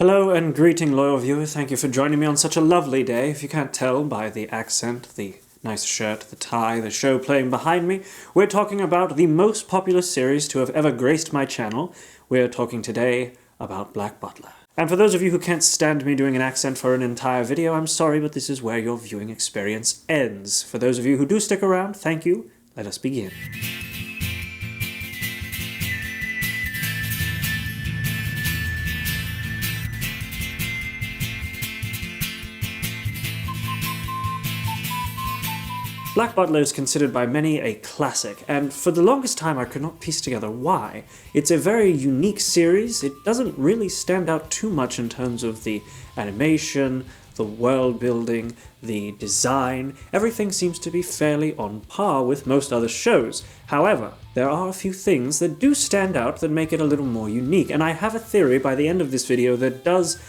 Hello and greeting, loyal viewers. Thank you for joining me on such a lovely day. If you can't tell by the accent, the nice shirt, the tie, the show playing behind me, we're talking about the most popular series to have ever graced my channel. We're talking today about Black Butler. And for those of you who can't stand me doing an accent for an entire video, I'm sorry, but this is where your viewing experience ends. For those of you who do stick around, thank you. Let us begin. Black Butler is considered by many a classic, and for the longest time I could not piece together why. It's a very unique series. It doesn't really stand out too much in terms of the animation, the world building, the design. Everything seems to be fairly on par with most other shows. However, there are a few things that do stand out that make it a little more unique, and I have a theory by the end of this video that does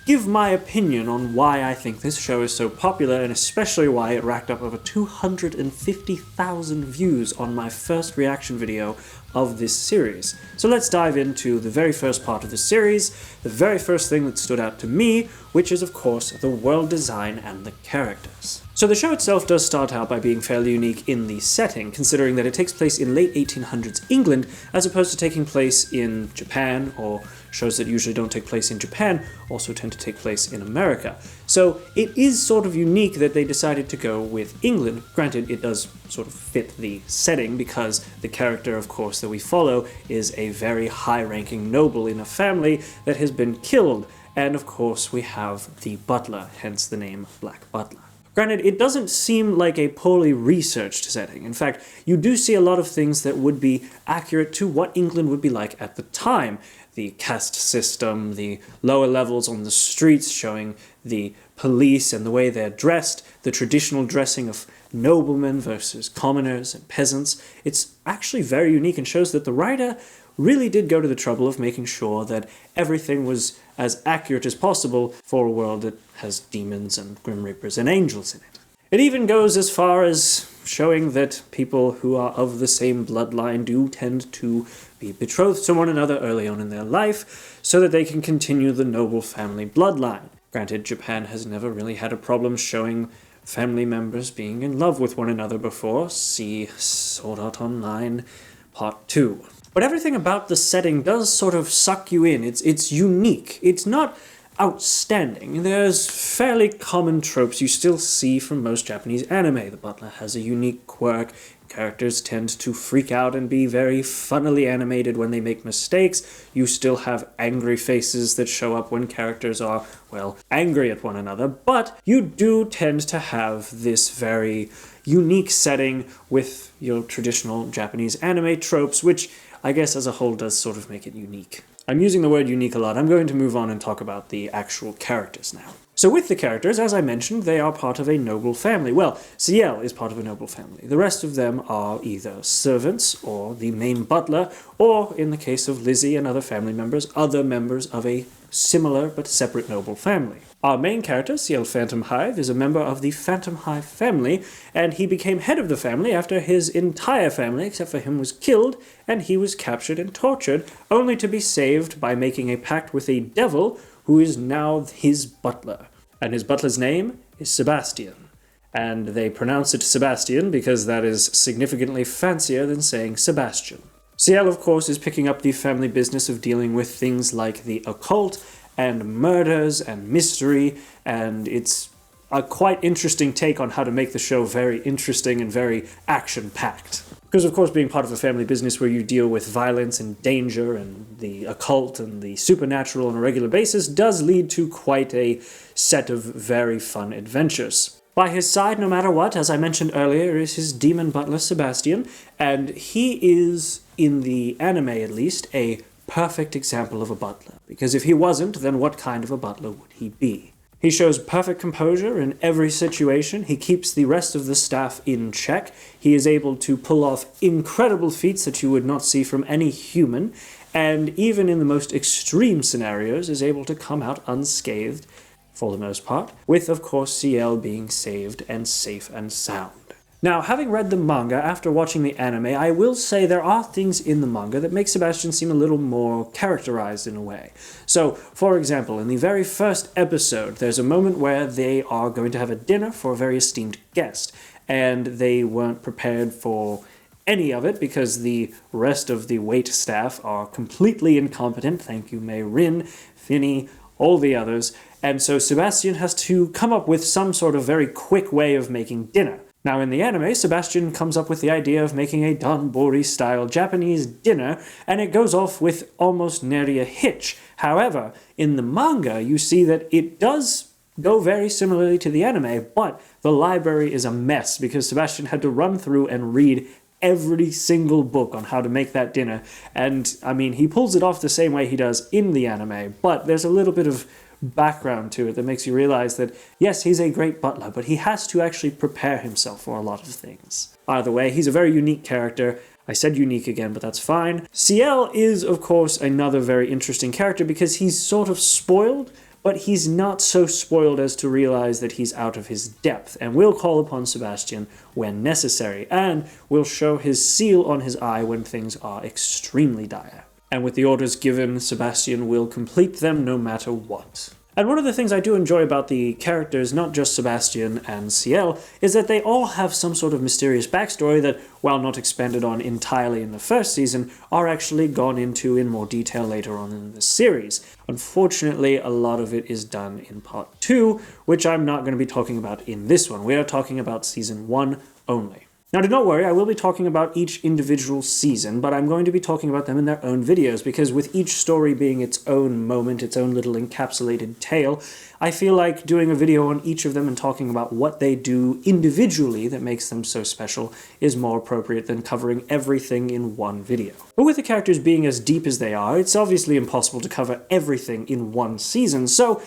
give my opinion on why I think this show is so popular, and especially why it racked up over 250,000 views on my first reaction video of this series. So let's dive into the very first part of the series, the very first thing that stood out to me, which is of course the world design and the characters. So the show itself does start out by being fairly unique in the setting, considering that it takes place in late 1800s England, as opposed to taking place in Japan, or shows that usually don't take place in Japan also tend to take place in America. So it is sort of unique that they decided to go with England. Granted, it does sort of fit the setting because the character, of course, that we follow is a very high-ranking noble in a family that has been killed. And of course, we have the butler, hence the name Black Butler. Granted, it doesn't seem like a poorly researched setting. In fact, you do see a lot of things that would be accurate to what England would be like at the time. The caste system, the lower levels on the streets showing the police and the way they're dressed, the traditional dressing of noblemen versus commoners and peasants. It's actually very unique and shows that the writer really did go to the trouble of making sure that everything was as accurate as possible for a world that has demons and grim reapers and angels in it. It even goes as far as showing that people who are of the same bloodline do tend to be betrothed to one another early on in their life so that they can continue the noble family bloodline. Granted, Japan has never really had a problem showing family members being in love with one another before. See Sword Art Online Part 2. But everything about the setting does sort of suck you in. It's unique. It's not outstanding. There's fairly common tropes you still see from most Japanese anime. The butler has a unique quirk. Characters tend to freak out and be very funnily animated when they make mistakes. You still have angry faces that show up when characters are, well, angry at one another. But you do tend to have this very unique setting with your traditional Japanese anime tropes, which I guess as a whole does sort of make it unique. I'm using the word unique a lot. I'm going to move on and talk about the actual characters now. So with the characters, as I mentioned, they are part of a noble family. Well, Ciel is part of a noble family. The rest of them are either servants, or the main butler, or, in the case of Lizzie and other family members, other members of a similar but separate noble family. Our main character, Ciel Phantom Hive, is a member of the Phantom Hive family, and he became head of the family after his entire family, except for him, was killed, and he was captured and tortured, only to be saved by making a pact with a devil who is now his butler. And his butler's name is Sebastian. And they pronounce it Sebastian because that is significantly fancier than saying Sebastian. Ciel, of course, is picking up the family business of dealing with things like the occult and murders and mystery, and it's a quite interesting take on how to make the show very interesting and very action-packed. Because, of course, being part of a family business where you deal with violence and danger and the occult and the supernatural on a regular basis does lead to quite a set of very fun adventures. By his side, no matter what, as I mentioned earlier, is his demon butler, Sebastian, and he is, in the anime at least, a perfect example of a butler. Because if he wasn't, then what kind of a butler would he be? He shows perfect composure in every situation. He keeps the rest of the staff in check. He is able to pull off incredible feats that you would not see from any human, and even in the most extreme scenarios is able to come out unscathed, for the most part, with, of course, Ciel being saved and safe and sound. Now, having read the manga after watching the anime, I will say there are things in the manga that make Sebastian seem a little more characterized in a way. So, for example, in the very first episode, there's a moment where they are going to have a dinner for a very esteemed guest, and they weren't prepared for any of it because the rest of the wait staff are completely incompetent. Thank you, Mei Rin, Finny, all the others. And so Sebastian has to come up with some sort of very quick way of making dinner. Now, in the anime, Sebastian comes up with the idea of making a Donbori-style Japanese dinner, and it goes off with almost nary a hitch. However, in the manga, you see that it does go very similarly to the anime, but the library is a mess because Sebastian had to run through and read every single book on how to make that dinner. And, I mean, he pulls it off the same way he does in the anime, but there's a little bit of background to it that makes you realize that, yes, he's a great butler, but he has to actually prepare himself for a lot of things. Either way, he's a very unique character. I said unique again, but that's fine. Ciel is, of course, another very interesting character because he's sort of spoiled, but he's not so spoiled as to realize that he's out of his depth, and will call upon Sebastian when necessary, and will show his seal on his eye when things are extremely dire. And with the orders given, Sebastian will complete them no matter what. And one of the things I do enjoy about the characters, not just Sebastian and Ciel, is that they all have some sort of mysterious backstory that, while not expanded on entirely in the first season, are actually gone into in more detail later on in the series. Unfortunately, a lot of it is done in part 2, which I'm not going to be talking about in this one. We are talking about season 1 only. Now, do not worry, I will be talking about each individual season, but I'm going to be talking about them in their own videos, because with each story being its own moment, its own little encapsulated tale, I feel like doing a video on each of them and talking about what they do individually that makes them so special is more appropriate than covering everything in one video. But with the characters being as deep as they are, it's obviously impossible to cover everything in one season, so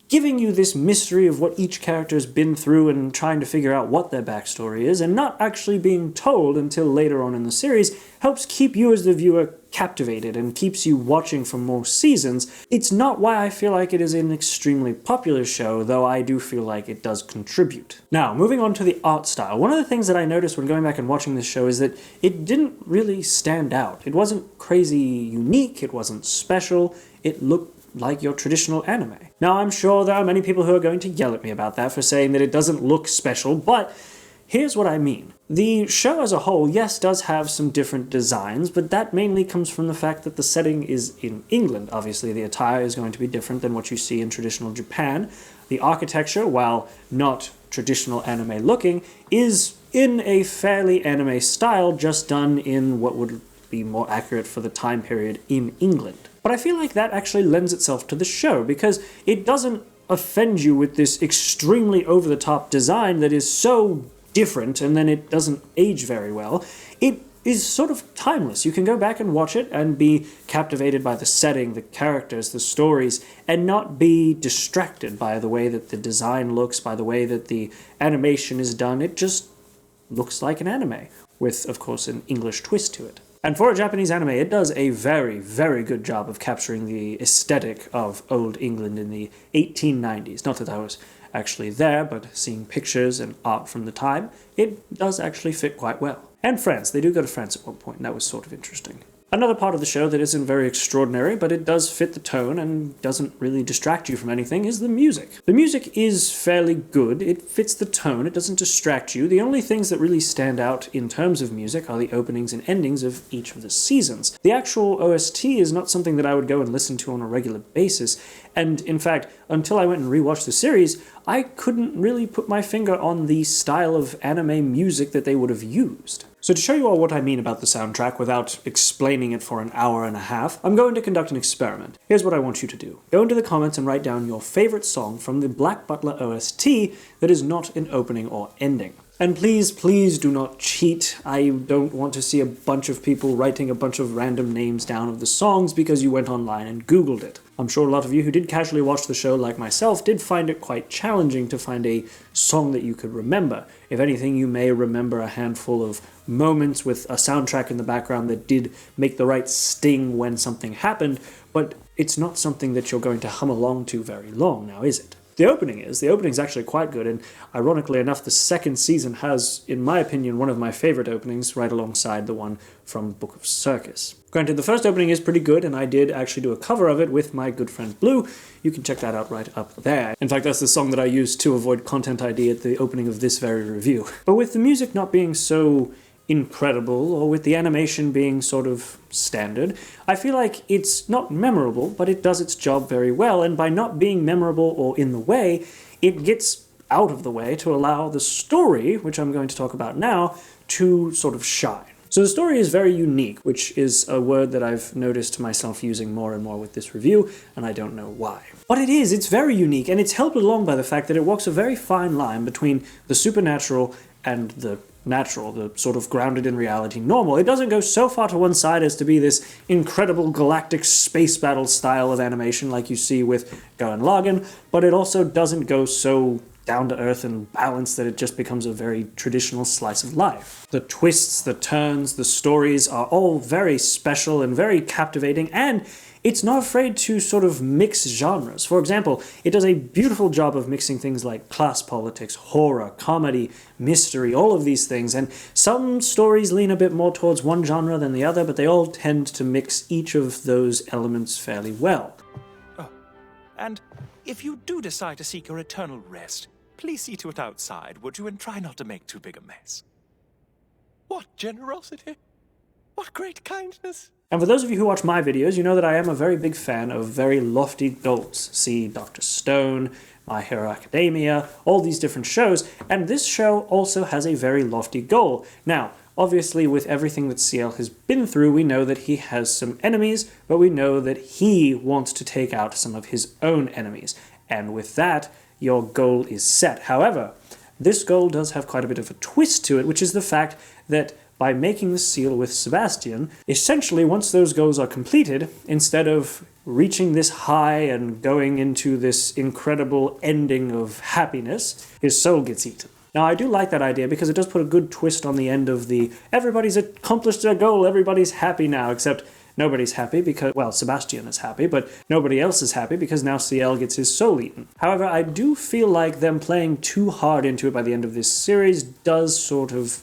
giving you this mystery of what each character's been through and trying to figure out what their backstory is, and not actually being told until later on in the series, helps keep you as the viewer captivated and keeps you watching for more seasons. It's not why I feel like it is an extremely popular show, though I do feel like it does contribute. Now, moving on to the art style. One of the things that I noticed when going back and watching this show is that it didn't really stand out. It wasn't crazy unique, it wasn't special, it looked like your traditional anime. Now, I'm sure there are many people who are going to yell at me about that for saying that it doesn't look special, but here's what I mean. The show as a whole, yes, does have some different designs, but that mainly comes from the fact that the setting is in England. Obviously, the attire is going to be different than what you see in traditional Japan. The architecture, while not traditional anime looking, is in a fairly anime style, just done in what would be more accurate for the time period in England. But I feel like that actually lends itself to the show, because it doesn't offend you with this extremely over-the-top design that is so different, and then it doesn't age very well. It is sort of timeless. You can go back and watch it and be captivated by the setting, the characters, the stories, and not be distracted by the way that the design looks, by the way that the animation is done. It just looks like an anime, with, of course, an English twist to it. And for a Japanese anime, it does a very, very good job of capturing the aesthetic of old England in the 1890s. Not that I was actually there, but seeing pictures and art from the time, it does actually fit quite well. And France, they do go to France at one point, and that was sort of interesting. Another part of the show that isn't very extraordinary, but it does fit the tone and doesn't really distract you from anything, is the music. The music is fairly good, it fits the tone, it doesn't distract you. The only things that really stand out in terms of music are the openings and endings of each of the seasons. The actual OST is not something that I would go and listen to on a regular basis, and in fact, until I went and rewatched the series, I couldn't really put my finger on the style of anime music that they would have used. So to show you all what I mean about the soundtrack without explaining it for an hour and a half, I'm going to conduct an experiment. Here's what I want you to do. Go into the comments and write down your favorite song from the Black Butler OST that is not an opening or ending. And please, please do not cheat. I don't want to see a bunch of people writing a bunch of random names down of the songs because you went online and Googled it. I'm sure a lot of you who did casually watch the show like myself did find it quite challenging to find a song that you could remember. If anything, you may remember a handful of moments with a soundtrack in the background that did make the right sting when something happened, but it's not something that you're going to hum along to very long now, is it? The opening's actually quite good, and ironically enough, the second season has, in my opinion, one of my favorite openings, right alongside the one from Book of Circus. Granted, the first opening is pretty good, and I did actually do a cover of it with my good friend Blue. You can check that out right up there. In fact, that's the song that I used to avoid Content ID at the opening of this very review. But with the music not being so incredible, or with the animation being sort of standard, I feel like it's not memorable, but it does its job very well, and by not being memorable or in the way, it gets out of the way to allow the story, which I'm going to talk about now, to sort of shine. So the story is very unique, which is a word that I've noticed myself using more and more with this review, and I don't know why. But it's very unique, and it's helped along by the fact that it walks a very fine line between the supernatural and the natural, the sort of grounded in reality normal. It doesn't go so far to one side as to be this incredible galactic space battle style of animation like you see with Gurren Lagann, but it also doesn't go so down to earth and balanced that it just becomes a very traditional slice of life. The twists, the turns, the stories are all very special and very captivating, and it's not afraid to sort of mix genres. For example, it does a beautiful job of mixing things like class politics, horror, comedy, mystery, all of these things, and some stories lean a bit more towards one genre than the other, but they all tend to mix each of those elements fairly well. Oh, and if you do decide to seek your eternal rest, please see to it outside, would you, and try not to make too big a mess. What generosity! What great kindness! And for those of you who watch my videos, you know that I am a very big fan of very lofty goals. See Dr. Stone, My Hero Academia, all these different shows, and this show also has a very lofty goal. Now, obviously with everything that CL has been through, we know that he has some enemies, but we know that he wants to take out some of his own enemies. And with that, your goal is set. However, this goal does have quite a bit of a twist to it, which is the fact that by making the seal with Sebastian, essentially once those goals are completed, instead of reaching this high and going into this incredible ending of happiness, his soul gets eaten. Now I do like that idea because it does put a good twist on the end of the everybody's accomplished their goal, everybody's happy now, except nobody's happy because, well, Sebastian is happy, but nobody else is happy because now CL gets his soul eaten. However, I do feel like them playing too hard into it by the end of this series does sort of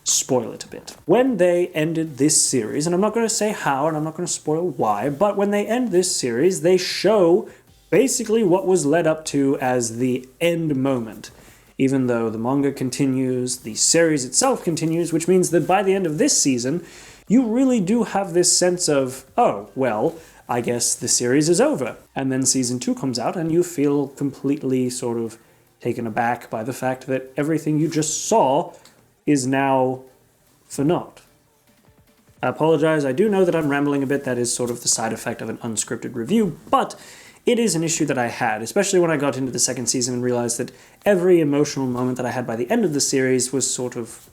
spoil it a bit. When they ended this series, and I'm not going to say how, and I'm not going to spoil why, but when they end this series, they show basically what was led up to as the end moment. Even though the manga continues, the series itself continues, which means that by the end of this season, you really do have this sense of, oh, well, I guess the series is over. And then season 2 comes out, and you feel completely sort of taken aback by the fact that everything you just saw is now for naught. I apologize, I do know that I'm rambling a bit, that is sort of the side effect of an unscripted review, but it is an issue that I had, especially when I got into the second season and realized that every emotional moment that I had by the end of the series was sort of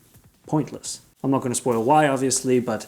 pointless. I'm not going to spoil why, obviously, but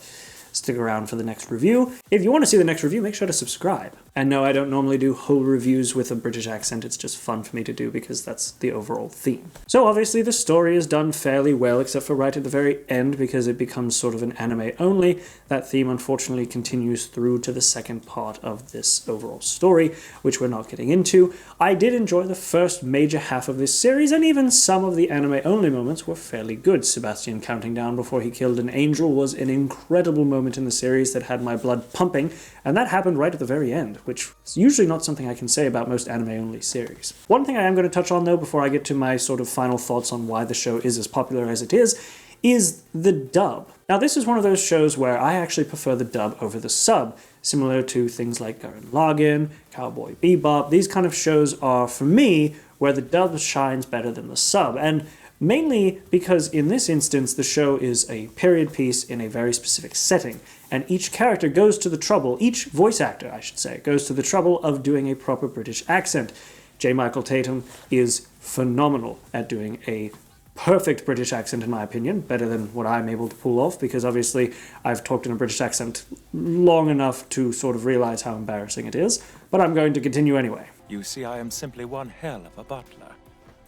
stick around for the next review. If you want to see the next review, make sure to subscribe. And no, I don't normally do whole reviews with a British accent, it's just fun for me to do because that's the overall theme. So obviously the story is done fairly well, except for right at the very end because it becomes sort of an anime only. That theme unfortunately continues through to the second part of this overall story, which we're not getting into. I did enjoy the first major half of this series, and even some of the anime only moments were fairly good. Sebastian counting down before he killed an angel was an incredible moment in the series that had my blood pumping, and that happened right at the very end, which is usually not something I can say about most anime-only series. One thing I am going to touch on, though, before I get to my sort of final thoughts on why the show is as popular as it is the dub. Now, this is one of those shows where I actually prefer the dub over the sub, similar to things like Gurren Lagann, Cowboy Bebop. These kind of shows are, for me, where the dub shines better than the sub, and mainly because in this instance the show is a period piece in a very specific setting, and each character goes to the trouble, each voice actor, I should say, goes to the trouble of doing a proper British accent. J. Michael Tatum is phenomenal at doing a perfect British accent, in my opinion, better than what I'm able to pull off, because obviously I've talked in a British accent long enough to sort of realize how embarrassing it is, but I'm going to continue anyway. You see, I am simply one hell of a butler.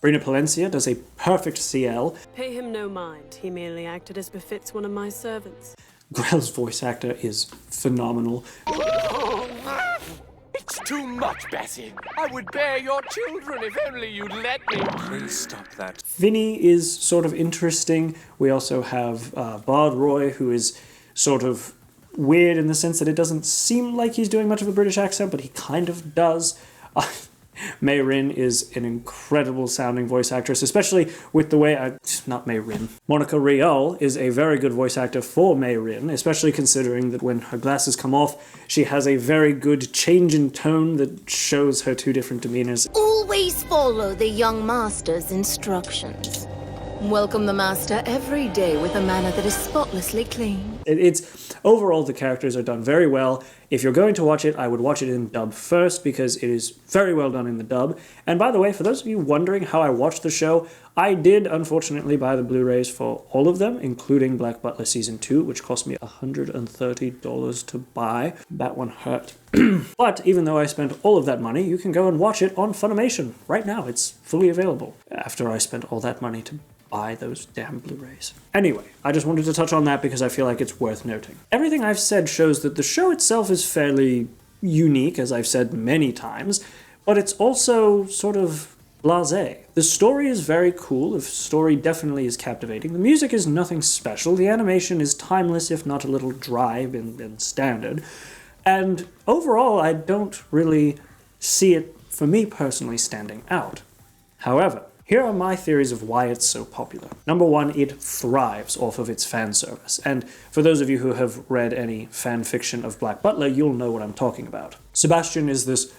Brina Palencia does a perfect CL. Pay him no mind. He merely acted as befits one of my servants. Grell's voice actor is phenomenal. It That's too much, Bessie. I would bear your children if only you'd let me. Please stop that. Vinny is sort of interesting. We also have Bard Roy, who is sort of weird in the sense that it doesn't seem like he's doing much of a British accent, but he kind of does. Mei Rin is an incredible sounding voice actress, especially with the way not Mei Rin. Monica Rial is a very good voice actor for Mei Rin, especially considering that when her glasses come off, she has a very good change in tone that shows her two different demeanors. Always follow the young master's instructions. Welcome the master every day with a manner that is spotlessly clean. It's overall, the characters are done very well. If you're going to watch it, I would watch it in dub first because it is very well done in the dub. And by the way, for those of you wondering how I watched the show, I did unfortunately buy the Blu-rays for all of them, including Black Butler Season 2, which cost me $130 to buy. That one hurt. But even though I spent all of that money, you can go and watch it on Funimation right now. It's fully available after I spent all that money to buy those damn Blu-rays. Anyway, I just wanted to touch on that because I feel like it's worth noting. Everything I've said shows that the show itself is fairly unique, as I've said many times, but it's also sort of blasé. The story is very cool, the story definitely is captivating, the music is nothing special, the animation is timeless if not a little dry and standard, and overall I don't really see it, for me personally, standing out. However, here are my theories of why it's so popular. Number one, it thrives off of its fan service. And for those of you who have read any fan fiction of Black Butler, you'll know what I'm talking about. Sebastian is this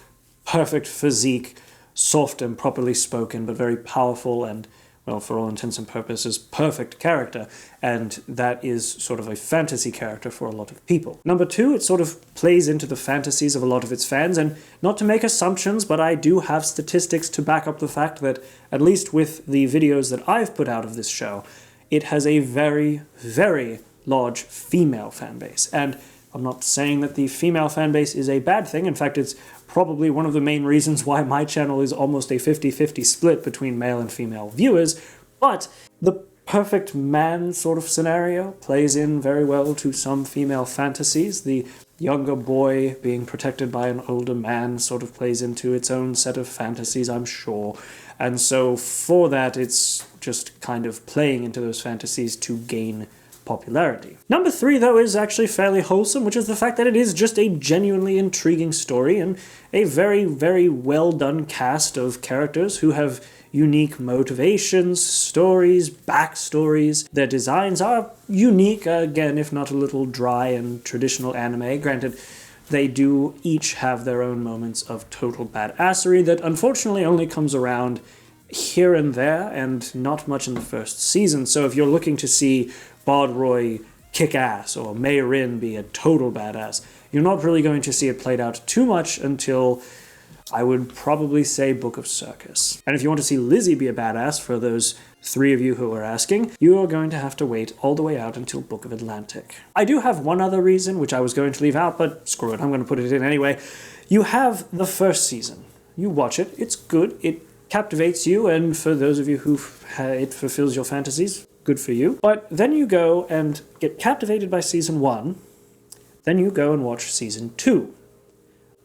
perfect physique, soft and properly spoken, but very powerful and, well, for all intents and purposes, perfect character. And that is sort of a fantasy character for a lot of people. Number two, it sort of plays into the fantasies of a lot of its fans. And not to make assumptions, but I do have statistics to back up the fact that, at least with the videos that I've put out of this show, it has a very, very large female fan base. And I'm not saying that the female fan base is a bad thing. In fact, it's probably one of the main reasons why my channel is almost a 50-50 split between male and female viewers. But the perfect man sort of scenario plays in very well to some female fantasies. The younger boy being protected by an older man sort of plays into its own set of fantasies, I'm sure. And so for that, it's just kind of playing into those fantasies to gain popularity. Number three, though, is actually fairly wholesome, which is the fact that it is just a genuinely intriguing story and a very, very well done cast of characters who have unique motivations, stories, backstories. Their designs are unique, again, if not a little dry and traditional anime. Granted, they do each have their own moments of total badassery that unfortunately only comes around here and there and not much in the first season. So if you're looking to see Bard Roy kick ass or Mei Rin be a total badass, you're not really going to see it played out too much until, I would probably say, Book of Circus. And if you want to see Lizzie be a badass, for those three of you who are asking, you are going to have to wait all the way out until Book of Atlantic. I do have one other reason, which I was going to leave out, but screw it, I'm going to put it in anyway. You have the first season. You watch it, it's good, it captivates you, and for those of you who it fulfills your fantasies, good for you. But then you go and get captivated by season 1, then you go and watch season 2.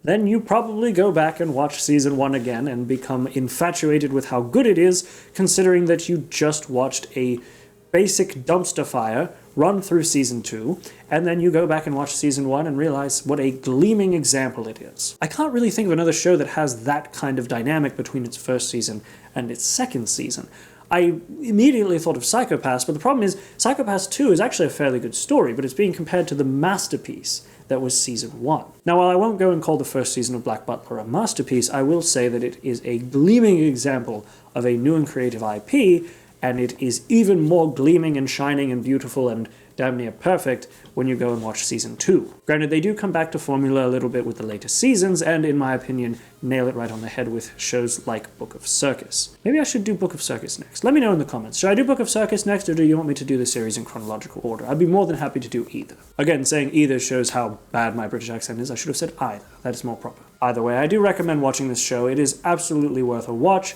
Then you probably go back and watch season 1 again and become infatuated with how good it is, considering that you just watched a basic dumpster fire run through season 2, and then you go back and watch season 1 and realize what a gleaming example it is. I can't really think of another show that has that kind of dynamic between its first season and its second season. I immediately thought of Psycho-Pass, but the problem is Psycho-Pass 2 is actually a fairly good story, but it's being compared to the masterpiece that was season 1. Now, while I won't go and call the first season of Black Butler a masterpiece, I will say that it is a gleaming example of a new and creative IP, and it is even more gleaming and shining and beautiful and damn near perfect when you go and watch season 2. Granted, they do come back to formula a little bit with the later seasons, and in my opinion, nail it right on the head with shows like Book of Circus. Maybe I should do Book of Circus next. Let me know in the comments. Should I do Book of Circus next, or do you want me to do the series in chronological order? I'd be more than happy to do either. Again, saying either shows how bad my British accent is. I should have said either. That is more proper. Either way, I do recommend watching this show. It is absolutely worth a watch.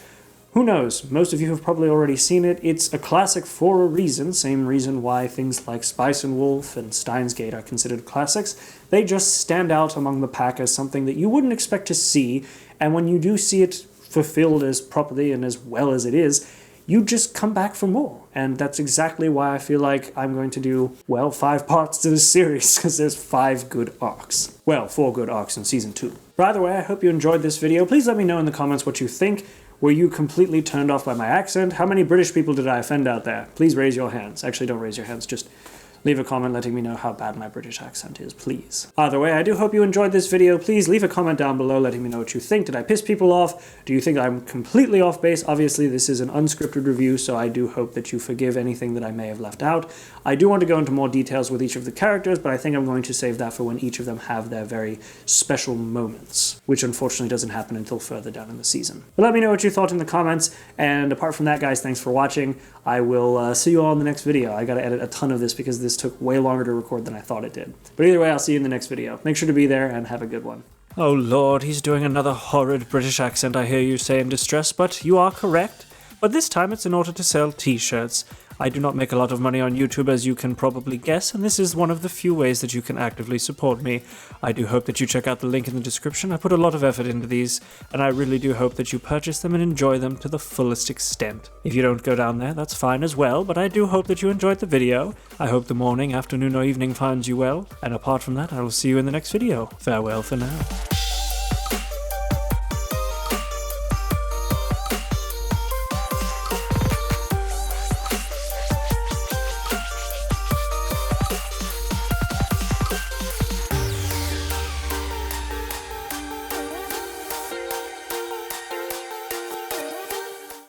Who knows? Most of you have probably already seen it. It's a classic for a reason, same reason why things like Spice and Wolf and Steins Gate are considered classics. They just stand out among the pack as something that you wouldn't expect to see, and when you do see it fulfilled as properly and as well as it is, you just come back for more. And that's exactly why I feel like I'm going to do, well, 5 parts to this series, because there's 5 good arcs. Well, 4 good arcs in Season 2. But either way, I hope you enjoyed this video. Please let me know in the comments what you think. Were you completely turned off by my accent? How many British people did I offend out there? Please raise your hands. Actually, don't raise your hands, just leave a comment letting me know how bad my British accent is, please. Either way, I do hope you enjoyed this video. Please leave a comment down below letting me know what you think. Did I piss people off? Do you think I'm completely off base? Obviously, this is an unscripted review, so I do hope that you forgive anything that I may have left out. I do want to go into more details with each of the characters, but I think I'm going to save that for when each of them have their very special moments, which unfortunately doesn't happen until further down in the season. But let me know what you thought in the comments, and apart from that, guys, thanks for watching. I will see you all in the next video. I gotta edit a ton of this because this took way longer to record than I thought it did. But either way, I'll see you in the next video. Make sure to be there and have a good one. Oh lord, he's doing another horrid British accent, I hear you say in distress, but you are correct. But this time it's in order to sell t-shirts. I do not make a lot of money on YouTube, as you can probably guess, and this is one of the few ways that you can actively support me. I do hope that you check out the link in the description. I put a lot of effort into these, and I really do hope that you purchase them and enjoy them to the fullest extent. If you don't go down there, that's fine as well, but I do hope that you enjoyed the video. I hope the morning, afternoon, or evening finds you well, and apart from that, I will see you in the next video. Farewell for now.